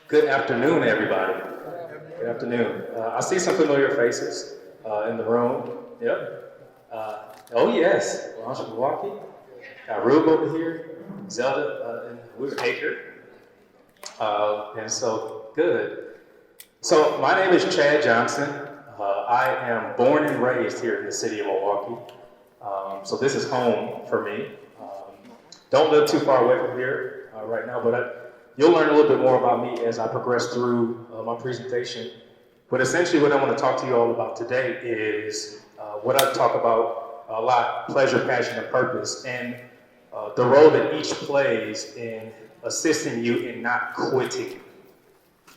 Good afternoon, everybody. Good afternoon. I see some familiar faces in the room. Yep. Oh, yes. Launch Milwaukee. Got Rube over here. Zelda and we're Acre. And so, good. So, my name is Chad Johnson. I am born and raised here in the city of Milwaukee. So, this is home for me. Don't live too far away from here right now, but you'll learn a little bit more about me as I progress through my presentation. But essentially what I want to talk to you all about today is what I talk about a lot, pleasure, passion, and purpose, and the role that each plays in assisting you in not quitting.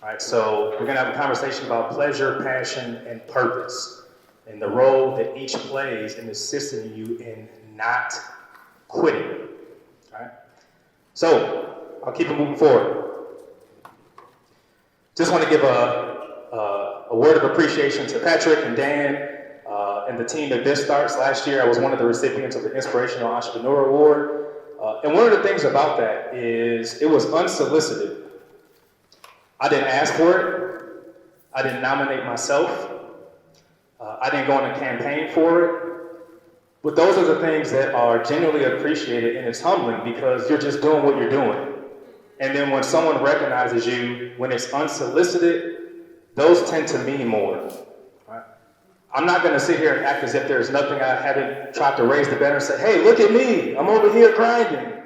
All right, so we're going to have a conversation about pleasure, passion, and purpose, and the role that each plays in assisting you in not quitting. All right, so I'll keep it moving forward. Just want to give a word of appreciation to Patrick and Dan and the team at BizStarts. Last year, I was one of the recipients of the Inspirational Entrepreneur Award. And one of the things about that is it was unsolicited. I didn't ask for it. I didn't nominate myself. I didn't go on a campaign for it. But those are the things that are genuinely appreciated, and it's humbling because you're just doing what you're doing. And then when someone recognizes you, when it's unsolicited, those tend to mean more. Right? I'm not going to sit here and act as if there's nothing I haven't tried to raise the banner and say, hey, look at me, I'm over here grinding.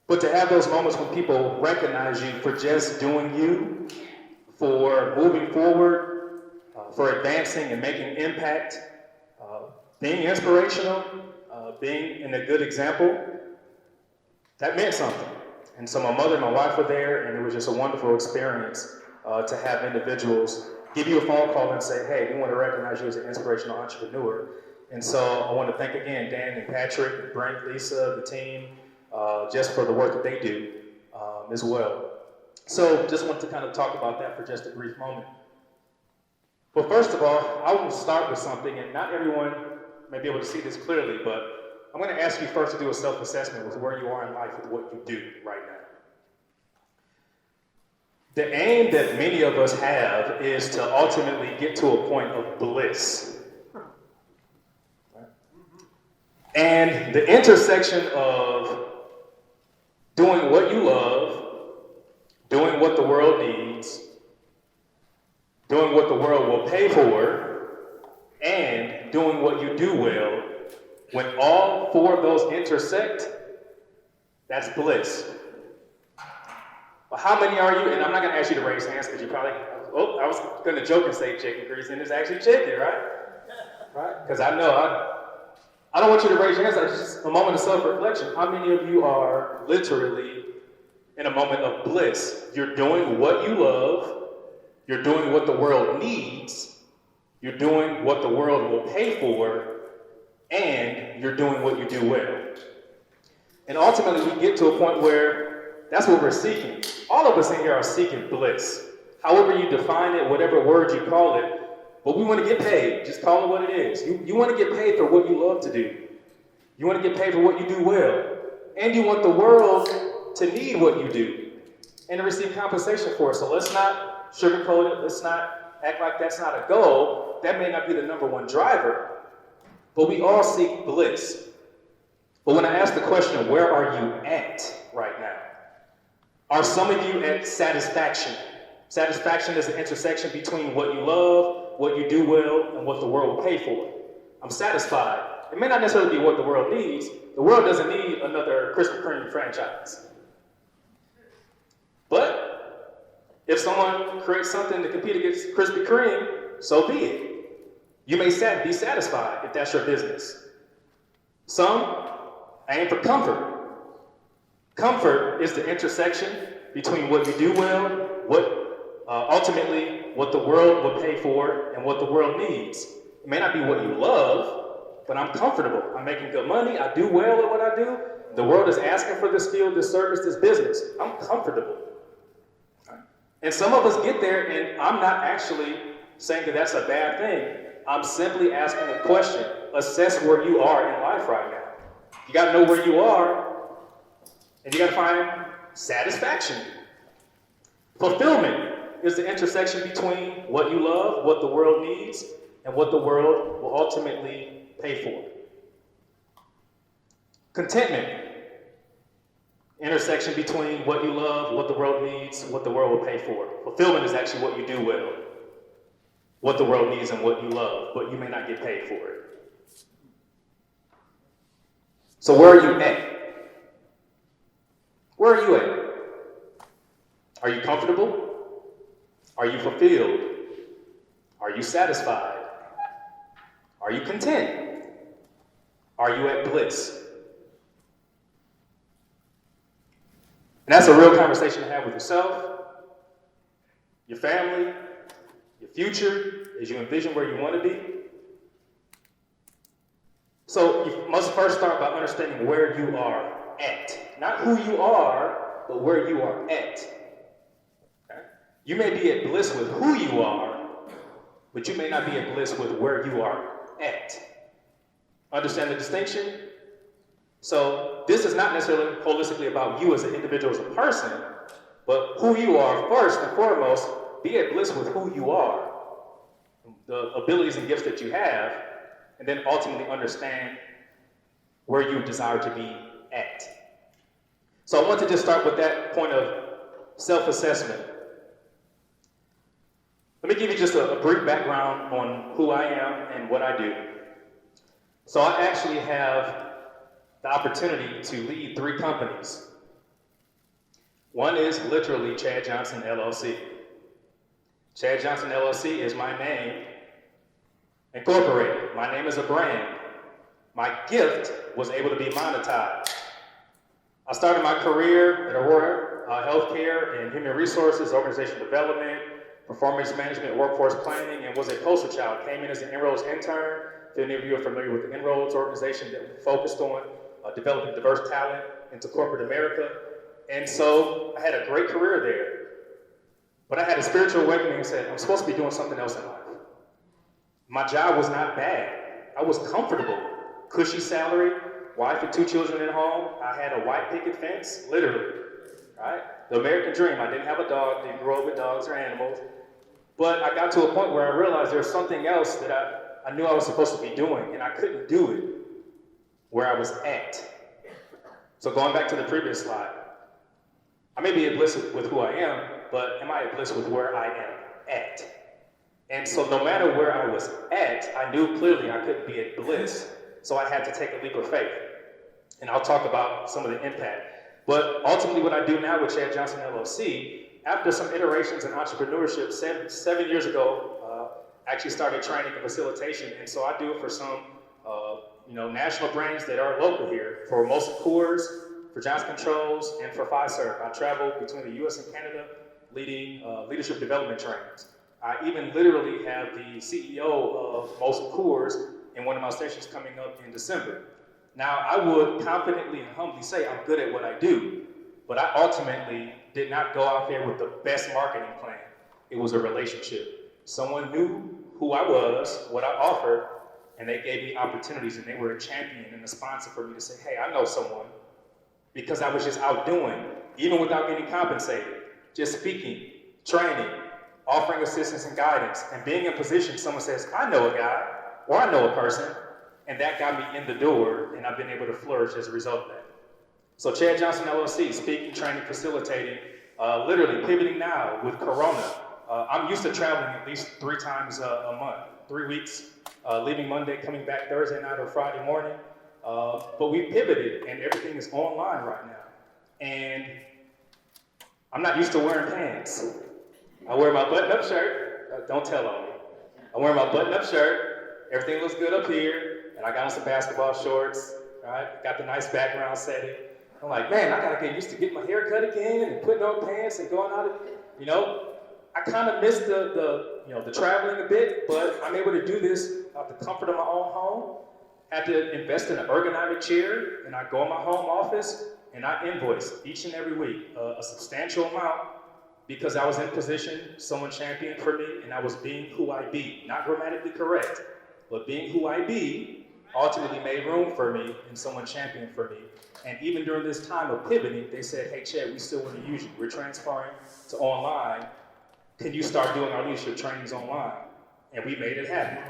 But to have those moments when people recognize you for just doing you, for moving forward, for advancing and making impact, being inspirational, being in a good example, that meant something. And so my mother and my wife were there, and it was just a wonderful experience to have individuals give you a phone call and say, hey, we want to recognize you as an inspirational entrepreneur. And so I want to thank again Dan and Patrick, and Brent, Lisa, the team, just for the work that they do as well. So just want to kind of talk about that for just a brief moment. But first of all, I want to start with something, and not everyone may be able to see this clearly, but I'm going to ask you first to do a self-assessment with where you are in life with what you do right now. The aim that many of us have is to ultimately get to a point of bliss. Right? And the intersection of doing what you love, doing what the world needs, doing what the world will pay for, and doing what you do well, when all four of those intersect, that's bliss. Well, how many are you? And I'm not going to ask you to raise hands because you probably, I was going to joke and say chicken grease, and it's actually chicken, right? Right? Because I know, I don't want you to raise your hands. It's just a moment of self-reflection. How many of you are literally in a moment of bliss? You're doing what you love. You're doing what the world needs. You're doing what the world will pay for. And you're doing what you do well. And ultimately, we get to a point where that's what we're seeking. All of us in here are seeking bliss. However you define it, whatever word you call it, but we want to get paid. Just call it what it is. You want to get paid for what you love to do. You want to get paid for what you do well. And you want the world to need what you do and to receive compensation for it. So let's not sugarcoat it. Let's not act like that's not a goal. That may not be the number one driver. But we all seek bliss. But when I ask the question, where are you at right now? Are some of you at satisfaction? Satisfaction is the intersection between what you love, what you do well, and what the world will pay for. I'm satisfied. It may not necessarily be what the world needs. The world doesn't need another Krispy Kreme franchise. But if someone creates something to compete against Krispy Kreme, so be it. You may be satisfied if that's your business. Some aim for comfort. Comfort is the intersection between what you do well, ultimately what the world will pay for, and what the world needs. It may not be what you love, but I'm comfortable. I'm making good money. I do well at what I do. The world is asking for this field, this service, this business. I'm comfortable. And some of us get there, and I'm not actually saying that that's a bad thing. I'm simply asking a question. Assess where you are in life right now. You got to know where you are, and you got to find satisfaction. Fulfillment is the intersection between what you love, what the world needs, and what the world will ultimately pay for. Contentment, intersection between what you love, what the world needs, what the world will pay for. Fulfillment is actually what you do well, what the world needs and what you love, but you may not get paid for it. So where are you at? Where are you at? Are you comfortable? Are you fulfilled? Are you satisfied? Are you content? Are you at bliss? And that's a real conversation to have with yourself, your family, your future, as you envision where you want to be. So you must first start by understanding where you are at. Not who you are, but where you are at. Okay? You may be at bliss with who you are, but you may not be at bliss with where you are at. Understand the distinction? So this is not necessarily holistically about you as an individual, as a person, but who you are first and foremost. Be at bliss with who you are, the abilities and gifts that you have, and then ultimately understand where you desire to be at. So I want to just start with that point of self-assessment. Let me give you just a brief background on who I am and what I do. So I actually have the opportunity to lead 3 companies. One is literally Chad Johnson LLC. Chad Johnson LLC is my name incorporated. My name is a brand. My gift was able to be monetized. I started my career at Aurora Healthcare in Human Resources, Organizational Development, Performance Management, Workforce Planning, and was a poster child. Came in as an En-ROADS intern. If any of you are familiar with the En-ROADS organization that focused on developing diverse talent into corporate America. And so I had a great career there. But I had a spiritual awakening and said, I'm supposed to be doing something else in life. My job was not bad. I was comfortable. Cushy salary, wife and 2 children at home. I had a white picket fence, literally, right? The American dream. I didn't have a dog, didn't grow up with dogs or animals. But I got to a point where I realized there was something else that I knew I was supposed to be doing, and I couldn't do it where I was at. So going back to the previous slide, I may be at bliss with who I am, but am I at bliss with where I am at? And so no matter where I was at, I knew clearly I couldn't be at bliss, so I had to take a leap of faith. And I'll talk about some of the impact. But ultimately what I do now with Chad Johnson LLC, after some iterations in entrepreneurship, 7 years ago, I actually started training and facilitation, and so I do it for some national brands that are local here, for Molson Coors, for Johnson Controls, and for Fiserv. I travel between the US and Canada leading leadership development trainings. I even literally have the CEO of Molson Coors in one of my sessions coming up in December. Now, I would confidently and humbly say I'm good at what I do, but I ultimately did not go out there with the best marketing plan. It was a relationship. Someone knew who I was, what I offered, and they gave me opportunities, and they were a champion and a sponsor for me to say, hey, I know someone, because I was just out doing, even without getting compensated, just speaking, training, offering assistance and guidance, and being in position, someone says, I know a guy, or I know a person, and that got me in the door, and I've been able to flourish as a result of that. So Chad Johnson LLC, speaking, training, facilitating, literally pivoting now with Corona. I'm used to traveling at least 3 times a month, 3 weeks, leaving Monday, coming back Thursday night or Friday morning. But we pivoted, and everything is online right now. And I'm not used to wearing pants. I wear my button-up shirt. Don't tell on me. I wear my button-up shirt. Everything looks good up here. And I got on some basketball shorts. Right? Got the nice background setting. I'm like, man, I gotta get used to getting my hair cut again and putting on pants and going out. I kind of miss the traveling a bit, but I'm able to do this out the comfort of my own home. Had to invest in an ergonomic chair, and I go in my home office and I invoice each and every week a substantial amount because I was in position, someone championed for me, and I was being who I be. Not grammatically correct, but being who I be ultimately made room for me and someone championed for me. And even during this time of pivoting, they said, hey, Chad, we still want to use you. We're transferring to online. Can you start doing our leadership trainings online? And we made it happen.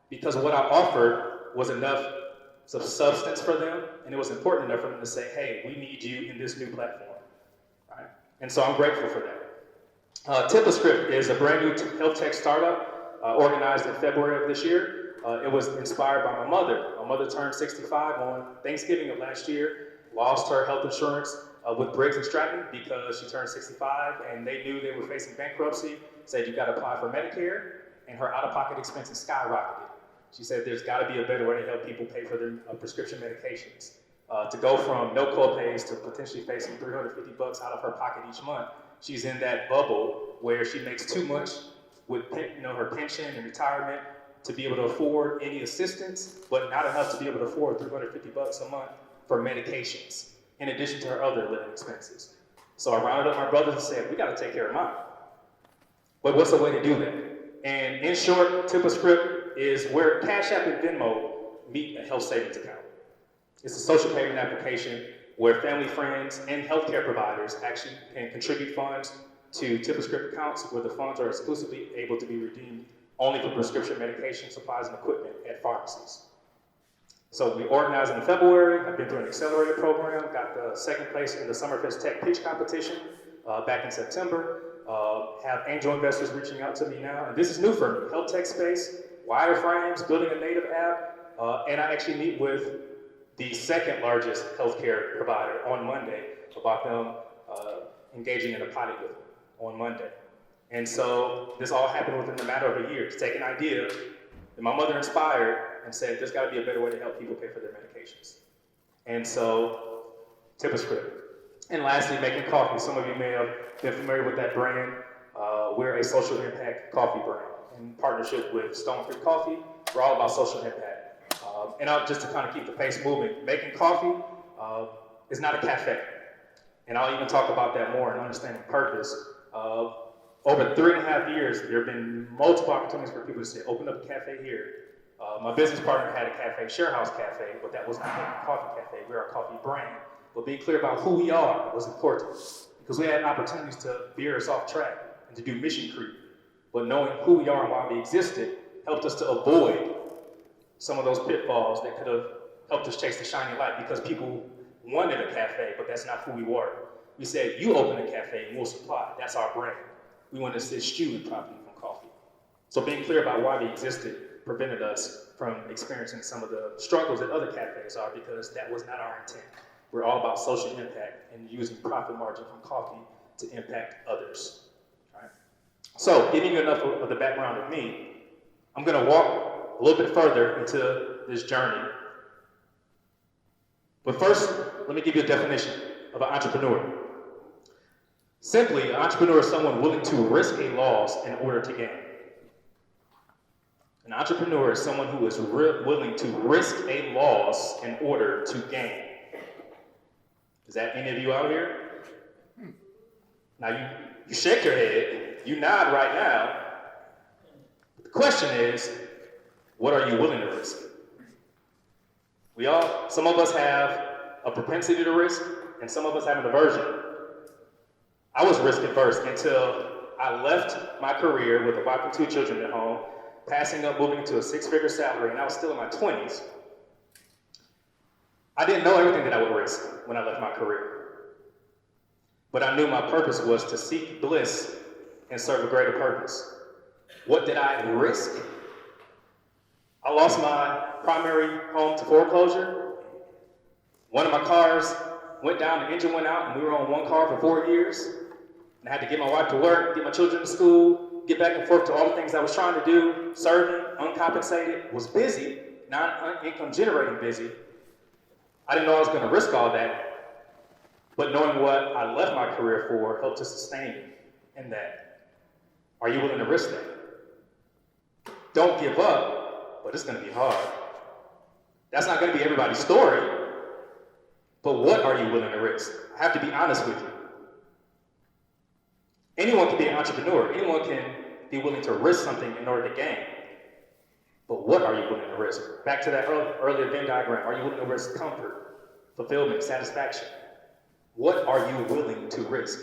Because what I offered was enough substance for them, and it was important enough for them to say, hey, we need you in this new platform. Right? And so I'm grateful for that. TipaScript is a brand new health tech startup organized in February of this year. It was inspired by my mother. My mother turned 65 on Thanksgiving of last year, lost her health insurance with Briggs and Stratton because she turned 65 and they knew they were facing bankruptcy, said you gotta apply for Medicare, and her out-of-pocket expenses skyrocketed. She said there's gotta be a better way to help people pay for their prescription medications. To go from no co-pays to potentially facing $350 out of her pocket each month, she's in that bubble where she makes too much with her pension and retirement to be able to afford any assistance, but not enough to be able to afford $350 a month for medications, in addition to her other living expenses. So I rounded up my brothers and said, we gotta take care of mine. But what's the way to do that? And in short, TipaScript is where Cash App and Venmo meet a health savings account. It's a social payment application where family, friends, and healthcare providers actually can contribute funds to TipaScript accounts where the funds are exclusively able to be redeemed only for prescription medication, supplies, and equipment at pharmacies. So we organized in February. I've been through an accelerated program, got the second place in the Summerfest Tech Pitch Competition back in September. Have angel investors reaching out to me now. And this is new for me, health tech space, wireframes, building a native app, and I actually meet with the second largest healthcare provider on Monday about them engaging in a pilot with me on Monday. And so this all happened within the matter of a year. To take an idea that my mother inspired and said, there's gotta be a better way to help people pay for their medications. And so, TipaScript. And lastly, making coffee. Some of you may have been familiar with that brand. We're a social impact coffee brand in partnership with Stone Creek Coffee. We're all about social impact. And just to kind of keep the pace moving, making coffee is not a cafe. And I'll even talk about that more in understanding purpose. Over 3.5 years, there have been multiple opportunities for people to say, open up a cafe here. My business partner had a cafe, Share House Cafe, but that was not a coffee cafe. We're a coffee brand. But being clear about who we are was important because we had opportunities to veer us off track and to do mission creep. But knowing who we are and why we existed helped us to avoid some of those pitfalls that could have helped us chase the shining light because people wanted a cafe, but that's not who we were. We said, you open a cafe and we'll supply. That's our brand. We want to assist you in profiting from coffee. So being clear about why we existed prevented us from experiencing some of the struggles that other cafes are because that was not our intent. We're all about social impact and using profit margin from coffee to impact others. All right? So giving you enough of the background of me, I'm going to walk a little bit further into this journey. But first, let me give you a definition of an entrepreneur. Simply, an entrepreneur is someone willing to risk a loss in order to gain. An entrepreneur is someone who is willing to risk a loss in order to gain. Is that any of you out here? Now you shake your head, you nod right now. The question is, what are you willing to risk? Some of us have a propensity to risk, and some of us have an aversion. I was risk averse until I left my career with a wife and 2 children at home, passing up moving to a 6-figure salary, and I was still in my 20s. I didn't know everything that I would risk when I left my career. But I knew my purpose was to seek bliss and serve a greater purpose. What did I risk? I lost my primary home to foreclosure. One of my cars went down, the engine went out, and we were on one car for 4 years. And I had to get my wife to work, get my children to school, get back and forth to all the things I was trying to do, serving, uncompensated, was busy, non-income generating busy. I didn't know I was going to risk all that, but knowing what I left my career for helped to sustain me in that. Are you willing to risk that? Don't give up, but it's going to be hard. That's not going to be everybody's story, but what are you willing to risk? I have to be honest with you. Anyone can be an entrepreneur. Anyone can be willing to risk something in order to gain. But what are you willing to risk? Back to that earlier Venn diagram. Are you willing to risk comfort, fulfillment, satisfaction? What are you willing to risk?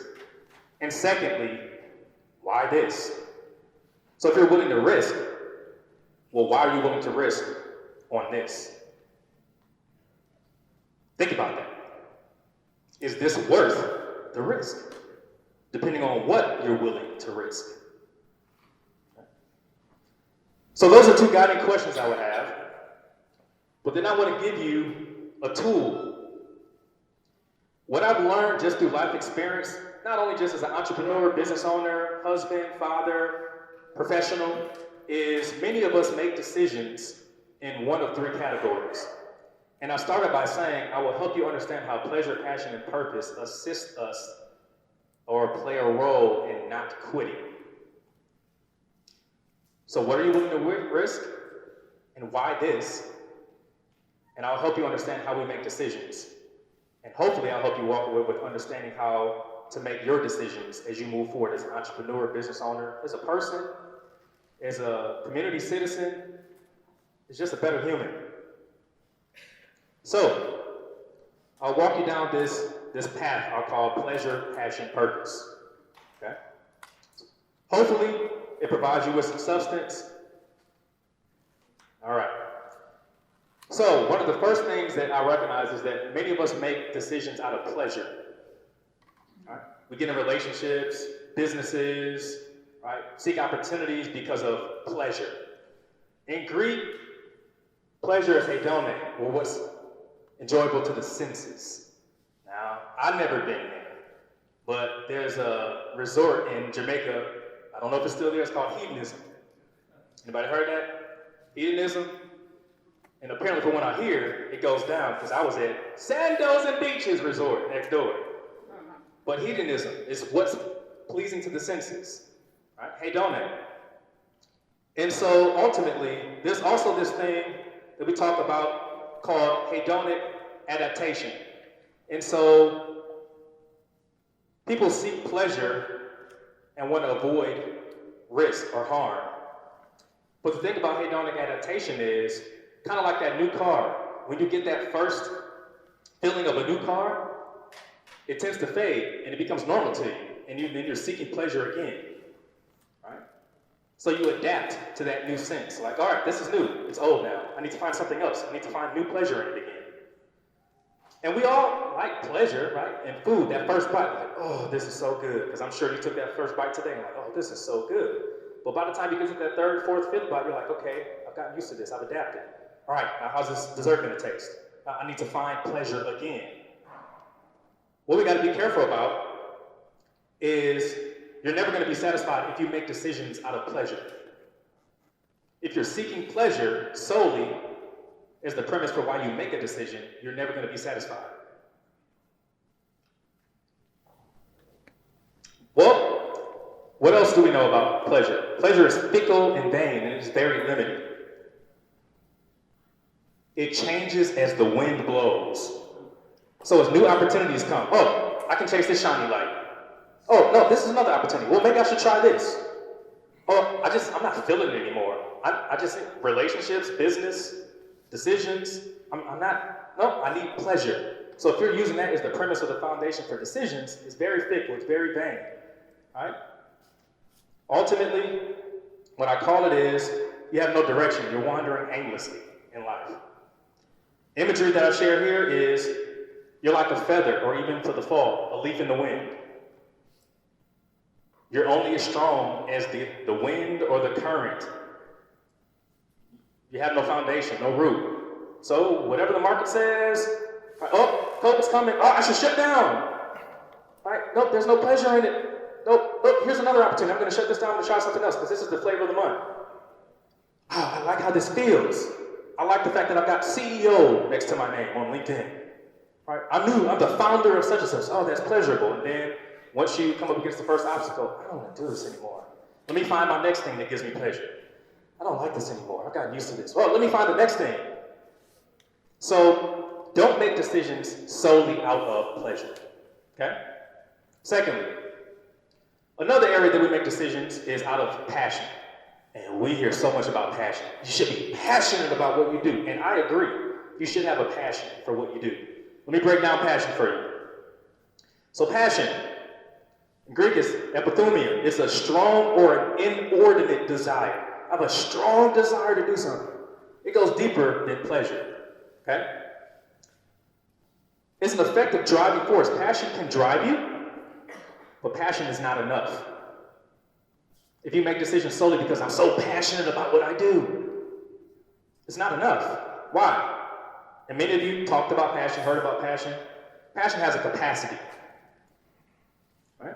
And secondly, why this? So if you're willing to risk, well, why are you willing to risk on this? Think about that. Is this worth the risk? Depending on what you're willing to risk. So those are two guiding questions I would have. But then I want to give you a tool. What I've learned just through life experience, not only just as an entrepreneur, business owner, husband, father, professional, is many of us make decisions in one of three categories. And I started by saying, I will help you understand how pleasure, passion, and purpose assist us or play a role in not quitting. So what are you willing to risk? And why this? And I'll help you understand how we make decisions. And hopefully I'll help you walk away with understanding how to make your decisions as you move forward as an entrepreneur, business owner, as a person, as a community citizen, as just a better human. So, I'll walk you down this path I'll call pleasure, passion, purpose. Okay? Hopefully, it provides you with some substance. All right. So, one of the first things that I recognize is that many of us make decisions out of pleasure. All right? We get in relationships, businesses, right? Seek opportunities because of pleasure. In Greek, pleasure is hedone, or what's enjoyable to the senses. Now, I've never been there, but there's a resort in Jamaica, I don't know if it's still there, it's called hedonism. Anybody heard that? Hedonism? And apparently from what I hear, it goes down, because I was at Sandos and Beaches Resort next door. But hedonism is what's pleasing to the senses, right? Hedone. And so ultimately, there's also this thing that we talk about called hedonic adaptation. And so people seek pleasure and want to avoid risk or harm. But the thing about hedonic adaptation is kind of like that new car. When you get that first feeling of a new car, it tends to fade and it becomes normal to you. And then you're seeking pleasure again. Right? So you adapt to that new sense. Like, all right, this is new. It's old now. I need to find something else. I need to find new pleasure in it again. And we all like pleasure, right? And food, that first bite, like, oh, this is so good. Because I'm sure you took that first bite today and like, oh, this is so good. But by the time you get to that third, fourth, fifth bite, you're like, okay, I've gotten used to this. I've adapted. All right, now how's this dessert going to taste? I need to find pleasure again. What we got to be careful about is you're never going to be satisfied if you make decisions out of pleasure. If you're seeking pleasure solely as the premise for why you make a decision, you're never going to be satisfied. Well, what else do we know about pleasure? Pleasure is fickle and vain, and it is very limited. It changes as the wind blows. So as new opportunities come, oh, I can chase this shiny light. Oh, no, this is another opportunity. Well, maybe I should try this. Oh, I'm not feeling it anymore. I just think relationships, business, decisions, I need pleasure. So if you're using that as the premise or the foundation for decisions, it's very fickle, it's very vain, right? Ultimately, what I call it is, you have no direction. You're wandering aimlessly in life. Imagery that I share here is, you're like a feather, or even for the fall, a leaf in the wind. You're only as strong as the wind or the current. You have no foundation, no root. So whatever the market says, oh, COVID's coming, oh, I should shut down. Right? Nope, there's no pleasure in it. Nope, here's another opportunity. I'm going to shut this down and try something else because this is the flavor of the month. Oh, I like how this feels. I like the fact that I've got CEO next to my name on LinkedIn. Right? I'm the founder of such and such. Oh, that's pleasurable. And then once you come up against the first obstacle, I don't want to do this anymore. Let me find my next thing that gives me pleasure. I don't like this anymore. I've gotten used to this. Well, let me find the next thing. So don't make decisions solely out of pleasure. Okay? Secondly, another area that we make decisions is out of passion. And we hear so much about passion. You should be passionate about what you do. And I agree. You should have a passion for what you do. Let me break down passion for you. So passion, in Greek is epithumia. It's a strong or an inordinate desire. I have a strong desire to do something. It goes deeper than pleasure. Okay? It's an effective driving force. Passion can drive you, but passion is not enough. If you make decisions solely because I'm so passionate about what I do, it's not enough. Why? And many of you talked about passion, heard about passion. Passion has a capacity. Right?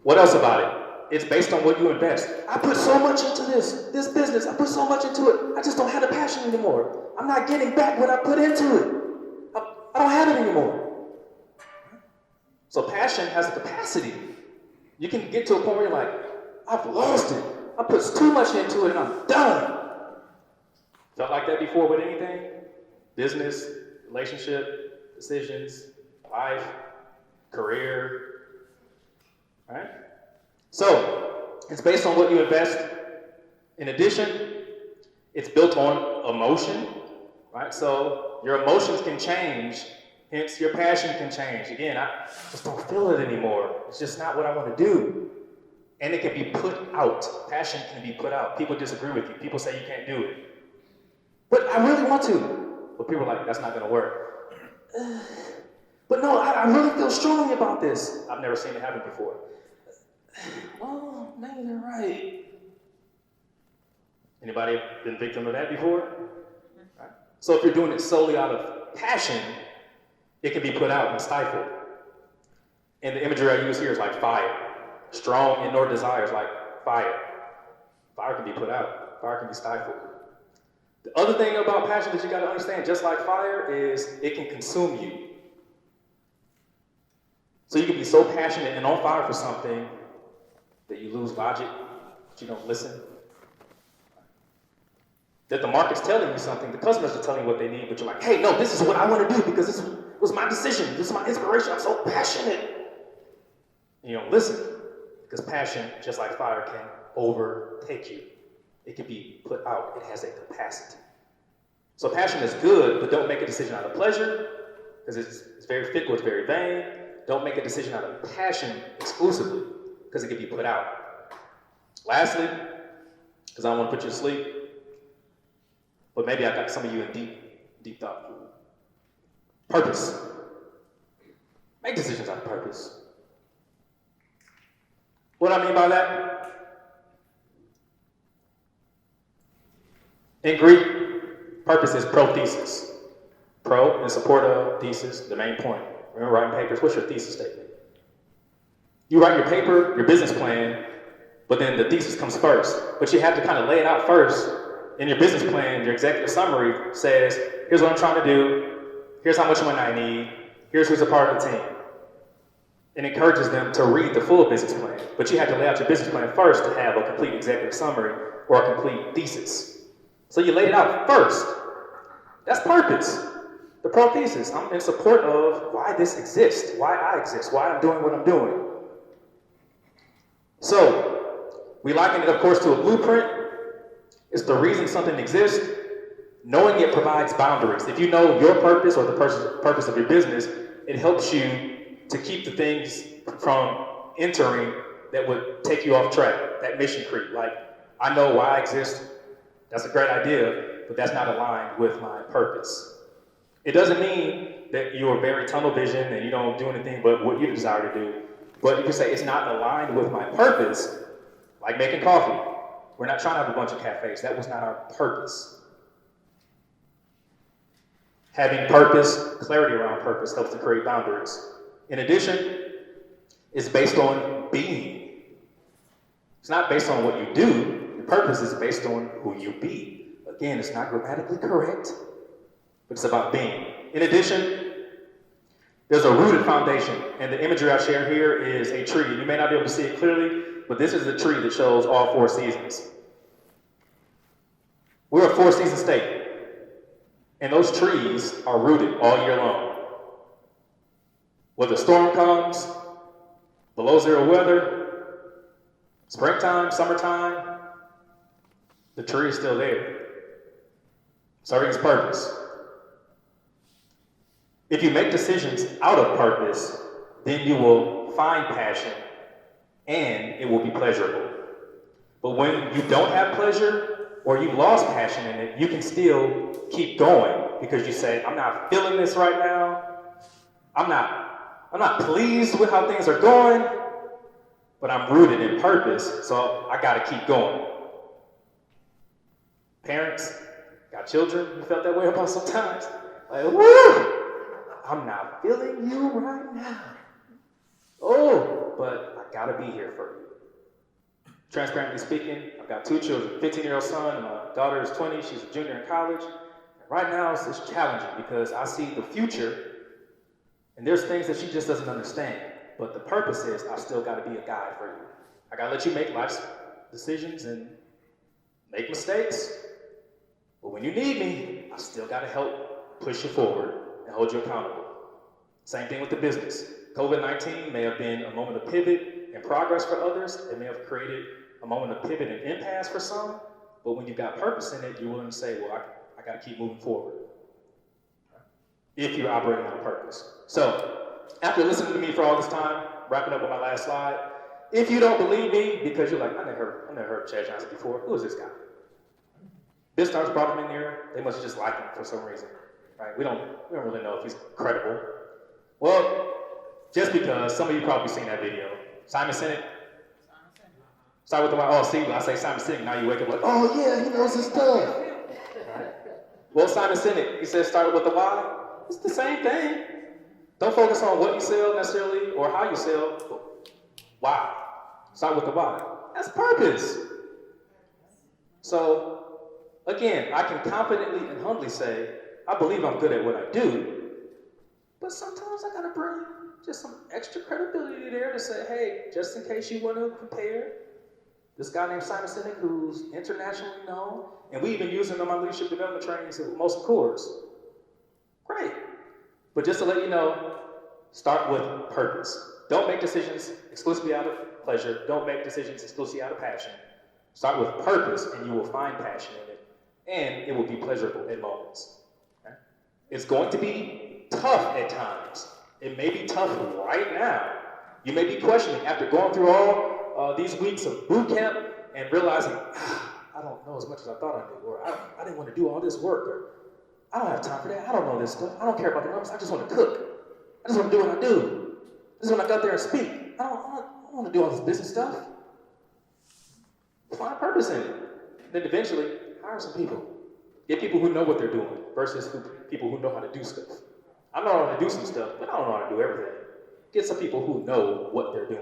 What else about it? It's based on what you invest. I put so much into this business. I put so much into it. I just don't have the passion anymore. I'm not getting back what I put into it. I don't have it anymore. So passion has a capacity. You can get to a point where you're like, I've lost it. I put too much into it and I'm done. Felt like that before with anything? Business, relationship, decisions, life, career, right? So, it's based on what you invest. In addition, it's built on emotion, right? So, your emotions can change, hence your passion can change. Again, I just don't feel it anymore. It's just not what I want to do. And it can be put out. Passion can be put out. People disagree with you. People say you can't do it. But I really want to. But people are like, that's not going to work. But no, I really feel strongly about this. I've never seen it happen before. Well, maybe they're right. Anybody been victim of that before? Right. So if you're doing it solely out of passion, it can be put out and stifled. And the imagery I use here is like fire. Strong indoor desires like fire. Fire can be put out. Fire can be stifled. The other thing about passion that you got to understand, just like fire, is it can consume you. So you can be so passionate and on fire for something that you lose logic, that you don't listen. That the market's telling you something, the customers are telling you what they need, but you're like, hey, no, this is what I want to do because this was my decision. This is my inspiration. I'm so passionate. And you don't listen because passion, just like fire, can overtake you. It can be put out. It has a capacity. So passion is good, but don't make a decision out of pleasure because it's very fickle, it's very vain. Don't make a decision out of passion exclusively because it can be put out. Lastly, because I don't want to put you to sleep, but maybe I got some of you in deep thought. Purpose. Make decisions out of purpose. What do I mean by that? In Greek, purpose is prothesis. Pro, in support of, thesis, the main point. Remember writing papers, what's your thesis statement? You write your paper, your business plan, but then the thesis comes first. But you have to kind of lay it out first. In your business plan, your executive summary says, here's what I'm trying to do, here's how much money I need, here's who's a part of the team. It encourages them to read the full business plan. But you have to lay out your business plan first to have a complete executive summary or a complete thesis. So you lay it out first. That's purpose. The prothesis. I'm in support of why this exists, why I exist, why I'm doing what I'm doing. So, we liken it, of course, to a blueprint. It's the reason something exists. Knowing it provides boundaries. If you know your purpose or the purpose of your business, it helps you to keep the things from entering that would take you off track, that mission creep. Like, I know why I exist. That's a great idea, but that's not aligned with my purpose. It doesn't mean that you are very tunnel vision and you don't do anything but what you desire to do. But you can say it's not aligned with my purpose, like making coffee. We're not trying to have a bunch of cafes. That was not our purpose. Having purpose, clarity around purpose, helps to create boundaries. In addition, it's based on being. It's not based on what you do. Your purpose is based on who you be. Again, it's not grammatically correct, but it's about being. In addition, there's a rooted foundation, and the imagery I share here is a tree. You may not be able to see it clearly, but this is a tree that shows all 4 seasons. We're a 4-season state, and those trees are rooted all year long. Whether storm comes, below zero weather, springtime, summertime, The tree is still there, serving its purpose. If you make decisions out of purpose, then you will find passion and it will be pleasurable. But when you don't have pleasure or you lost passion in it, you can still keep going because you say, I'm not feeling this right now. I'm not pleased with how things are going, but I'm rooted in purpose, so I gotta keep going. Parents, got children, you felt that way about sometimes? Like, woo! I'm not feeling you right now. Oh, but I gotta be here for you. Transparently speaking, I've got 2 children, 15-year-old son, and my daughter is 20, she's a junior in college. And right now it's challenging because I see the future and there's things that she just doesn't understand. But the purpose is I still gotta be a guide for you. I gotta let you make life's decisions and make mistakes. But when you need me, I still gotta help push you forward and hold you accountable. Same thing with the business. COVID-19 may have been a moment of pivot and progress for others. It may have created a moment of pivot and impasse for some. But when you've got purpose in it, you're willing to say, well, I gotta keep moving forward. If you're operating on purpose. So, after listening to me for all this time, wrapping up with my last slide, if you don't believe me, because you're like, I never heard Chad Johnson before, who is this guy? BizStarts brought him in here, they must have just liked him for some reason, right? We don't really know if he's credible. Well, just because some of you probably seen that video. Simon Sinek? Start with the why. Oh, see, I say Simon Sinek, now you wake up like, oh yeah, he knows his stuff. Right? Well, Simon Sinek, he says start with the why. It's the same thing. Don't focus on what you sell necessarily or how you sell, but why. Start with the why. That's purpose. So, again, I can confidently and humbly say, I believe I'm good at what I do, but sometimes I gotta bring just some extra credibility there to say, hey, just in case you want to compare, this guy named Simon Sinek, who's internationally known, and we even use him in my leadership development trainings at most course. Great. But just to let you know, start with purpose. Don't make decisions exclusively out of pleasure. Don't make decisions exclusively out of passion. Start with purpose, and you will find passion in it, and it will be pleasurable in moments. Okay? It's going to be tough at times. It may be tough right now. You may be questioning after going through all these weeks of boot camp and realizing, I don't know as much as I thought I knew, or I didn't want to do all this work, or I don't have time for that. I don't know this stuff. I don't care about the numbers. I just want to cook. I just want to do what I do. I just want to go out there and speak. I don't want to do all this business stuff. Find purpose in it. Then eventually, hire some people. Get people who know what they're doing versus people who know how to do stuff. I know how to do some stuff, but I don't know how to do everything. Get some people who know what they're doing.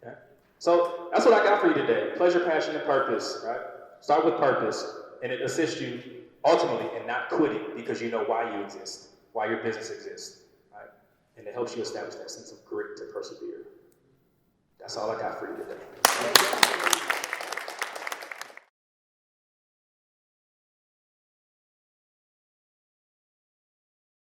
Okay? So that's what I got for you today. Pleasure, passion, and purpose. Right? Start with purpose, and it assists you ultimately in not quitting because you know why you exist, why your business exists. Right? And it helps you establish that sense of grit to persevere. That's all I got for you today.